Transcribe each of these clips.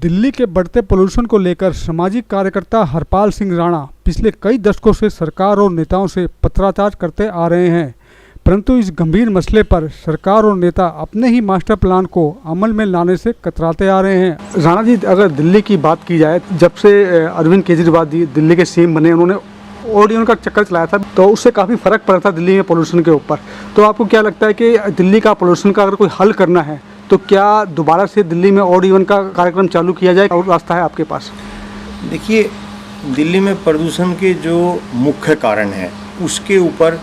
दिल्ली के बढ़ते पोल्यूशन को लेकर सामाजिक कार्यकर्ता हरपाल सिंह राणा पिछले कई दशकों से सरकार और नेताओं से पत्राचार करते आ रहे हैं, परंतु इस गंभीर मसले पर सरकार और नेता अपने ही मास्टर प्लान को अमल में लाने से कतराते आ रहे हैं। राणा जी, अगर दिल्ली की बात की जाए, जब से अरविंद केजरीवाल जी दिल्ली के सीएम बने, उन्होंने ऑडियो का चक्कर चलाया था, तो उससे काफ़ी फ़र्क पड़ा था दिल्ली में पोल्यूशन के ऊपर। तो आपको क्या लगता है कि दिल्ली का पोल्यूशन का अगर कोई हल करना है तो क्या दोबारा से दिल्ली में ऑड इवन का कार्यक्रम चालू किया जाए और रास्ता है आपके पास? देखिए, दिल्ली में प्रदूषण के जो मुख्य कारण है उसके ऊपर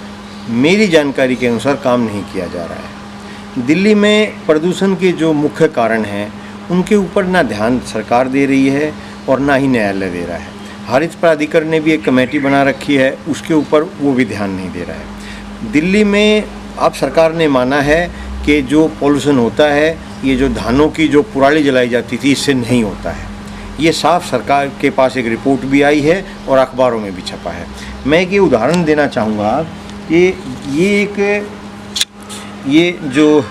मेरी जानकारी के अनुसार काम नहीं किया जा रहा है। दिल्ली में प्रदूषण के जो मुख्य कारण हैं उनके ऊपर ना ध्यान सरकार दे रही है और ना ही न्यायालय दे रहा है। हरित प्राधिकरण ने भी एक कमेटी बना रखी है, उसके ऊपर वो भी ध्यान नहीं दे रहा है। दिल्ली में अब सरकार ने माना है कि जो पॉल्यूशन होता है, ये जो धानों की जो पुराली जलाई जाती थी, इससे नहीं होता है। ये साफ सरकार के पास एक रिपोर्ट भी आई है और अखबारों में भी छपा है। मैं एक ये उदाहरण देना चाहूँगा कि ये जो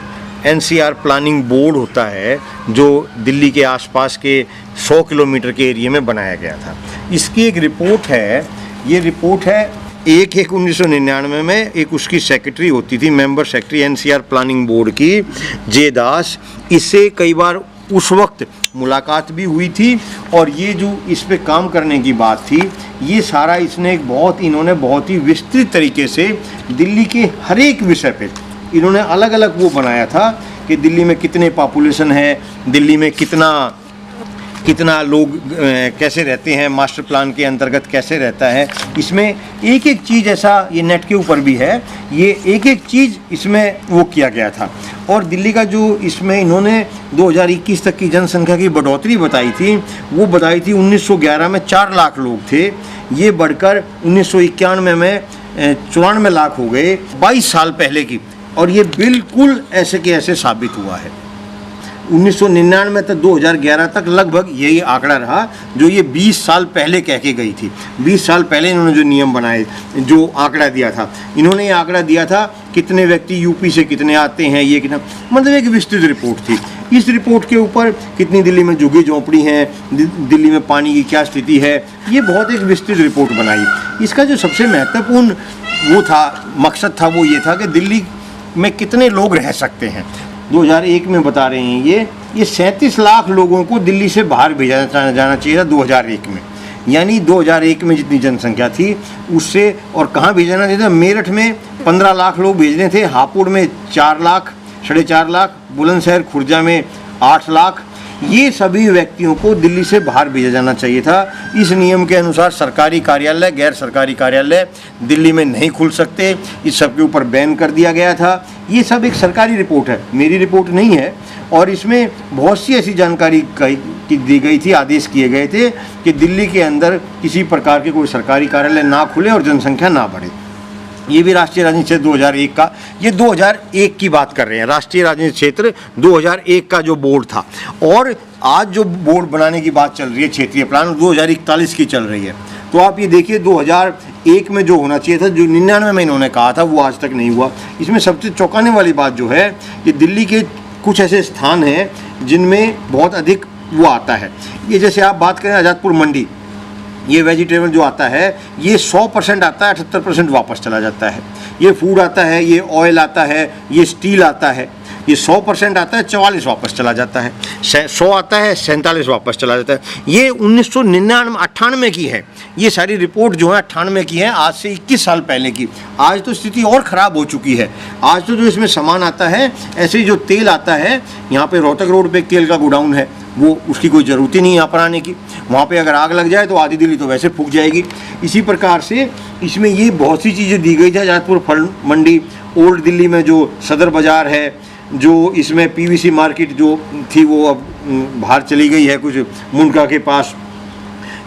एनसीआर प्लानिंग बोर्ड होता है, जो दिल्ली के आसपास के 100 किलोमीटर के एरिया में बनाया गया था, इसकी एक रिपोर्ट है। ये रिपोर्ट है 1/1/1999 में। एक उसकी सेक्रेटरी होती थी, member secretary NCR planning board की, जे दास। इससे कई बार उस वक्त मुलाकात भी हुई थी और ये जो इस पे काम करने की बात थी, ये सारा इन्होंने बहुत ही विस्तृत तरीके से दिल्ली के हर एक विषय पे इन्होंने अलग अलग वो बनाया था कि दिल्ली में कितने पॉपुलेशन है, दिल्ली में कितना लोग कैसे रहते हैं, मास्टर प्लान के अंतर्गत कैसे रहता है। इसमें एक एक चीज़, ऐसा ये नेट के ऊपर भी है, ये एक एक चीज़ इसमें वो किया गया था। और दिल्ली का जो इसमें इन्होंने 2021 तक की जनसंख्या की बढ़ोतरी बताई थी, वो बताई थी 1911 में 4 लाख लोग थे, ये बढ़कर 1991 में 94 लाख हो गए, 22 साल पहले की। और ये बिल्कुल ऐसे के ऐसे साबित हुआ है। 1999 तक 2011 तक लगभग यही आंकड़ा रहा जो ये 20 साल पहले कह के गई थी। 20 साल पहले इन्होंने जो नियम बनाए, जो आंकड़ा दिया था, इन्होंने ये आंकड़ा दिया था कितने व्यक्ति यूपी से कितने आते हैं, ये कितना, मतलब एक विस्तृत रिपोर्ट थी। इस रिपोर्ट के ऊपर कितनी दिल्ली में झुग्गी झोंपड़ी हैं, दिल्ली में पानी की क्या स्थिति है, ये बहुत एक विस्तृत रिपोर्ट बनाई। इसका जो सबसे महत्वपूर्ण वो था, मकसद था, वो ये था कि दिल्ली में कितने लोग रह सकते हैं। 2001 में बता रहे हैं ये 37 लाख लोगों को दिल्ली से बाहर भेजा जाना चाहिए था 2001 में। यानी 2001 में जितनी जनसंख्या थी उससे, और कहाँ भेजना चाहिए था, मेरठ में 15 लाख लोग भेजने थे, हापुड़ में 4 लाख, 4.5 लाख, बुलंदशहर खुर्जा में 8 लाख। ये सभी व्यक्तियों को दिल्ली से बाहर भेजा जाना चाहिए था। इस नियम के अनुसार सरकारी कार्यालय, गैर सरकारी कार्यालय दिल्ली में नहीं खुल सकते, इस सब के ऊपर बैन कर दिया गया था। ये सब एक सरकारी रिपोर्ट है, मेरी रिपोर्ट नहीं है। और इसमें बहुत सी ऐसी जानकारी दी गई थी, आदेश किए गए थे कि दिल्ली के अंदर किसी प्रकार के कोई सरकारी कार्यालय ना खुले और जनसंख्या ना बढ़े। ये भी राष्ट्रीय राजनीति क्षेत्र 2001 का, ये 2001 की बात कर रहे हैं, राष्ट्रीय राजनीति क्षेत्र 2001 का जो बोर्ड था। और आज जो बोर्ड बनाने की बात चल रही है, क्षेत्रीय प्लान 2041 की चल रही है। तो आप ये देखिए 2001 में जो होना चाहिए था, जो 99 में इन्होंने कहा था, वो आज तक नहीं हुआ। इसमें सबसे चौंकाने वाली बात जो है कि दिल्ली के कुछ ऐसे स्थान हैं जिनमें बहुत अधिक वो आता है। ये जैसे आप बात करें आज़ादपुर मंडी, ये वेजिटेबल जो आता है ये 100% आता है, 78% वापस चला जाता है। ये फूड आता है, ये ऑयल आता है, ये स्टील आता है, ये 100% आता है, 44 वापस चला जाता है। 100 आता है, 47 वापस चला जाता है। ये 1999-98 की है, ये सारी रिपोर्ट जो है 98 की है, आज से 21 साल पहले की। आज तो स्थिति और ख़राब हो चुकी है। आज तो जो इसमें सामान आता है, ऐसे ही जो तेल आता है, यहाँ पे रोहतक रोड पे एक तेल का गोडाउन है, वो उसकी कोई ज़रूरत ही नहीं यहाँ पर आने की। वहाँ पे अगर आग लग जाए तो आधी दिल्ली तो वैसे फूक जाएगी। इसी प्रकार से इसमें ये बहुत सी चीज़ें दी गई थी। आज़ादपुर फल मंडी, ओल्ड दिल्ली में जो सदर बाज़ार है, जो इसमें पीवीसी मार्केट जो थी वो अब बाहर चली गई है, कुछ मुनका के पास।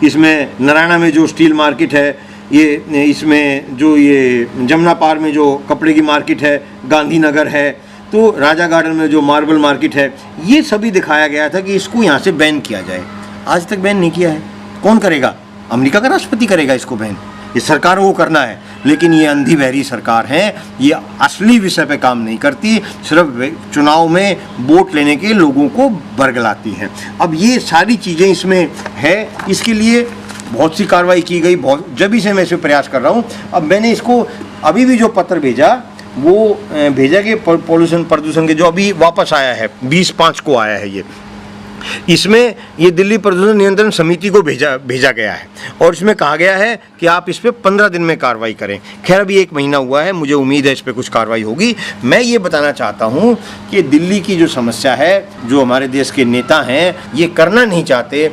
इसमें नारायणा में जो स्टील मार्केट है, ये इसमें जो ये जमुना पार में जो कपड़े की मार्केट है, गांधीनगर है, तो राजा गार्डन में जो मार्बल मार्केट है, ये सभी दिखाया गया था कि इसको यहाँ से बैन किया जाए। आज तक बैन नहीं किया है। कौन करेगा? अमेरिका का राष्ट्रपति करेगा इसको बैन, ये सरकार को करना है। लेकिन ये अंधी बहरी सरकार है, ये असली विषय पे काम नहीं करती, सिर्फ चुनाव में वोट लेने के लोगों को बरगलाती है। अब ये सारी चीज़ें इसमें है, इसके लिए बहुत सी कार्रवाई की गई, बहुत जब से मैं इसे प्रयास कर रहा हूँ। अब मैंने इसको अभी भी जो पत्र भेजा वो भेजा कि पॉल्यूशन प्रदूषण के जो अभी वापस आया है 20/5 को आया है इसमें ये दिल्ली प्रदूषण नियंत्रण समिति को भेजा गया है और इसमें कहा गया है कि आप इस पे 15 दिन में कार्रवाई करें। खैर अभी 1 महीना हुआ है, मुझे उम्मीद है इस पे कुछ कार्रवाई होगी। मैं ये बताना चाहता हूँ कि दिल्ली की जो समस्या है, जो हमारे देश के नेता हैं ये करना नहीं चाहते।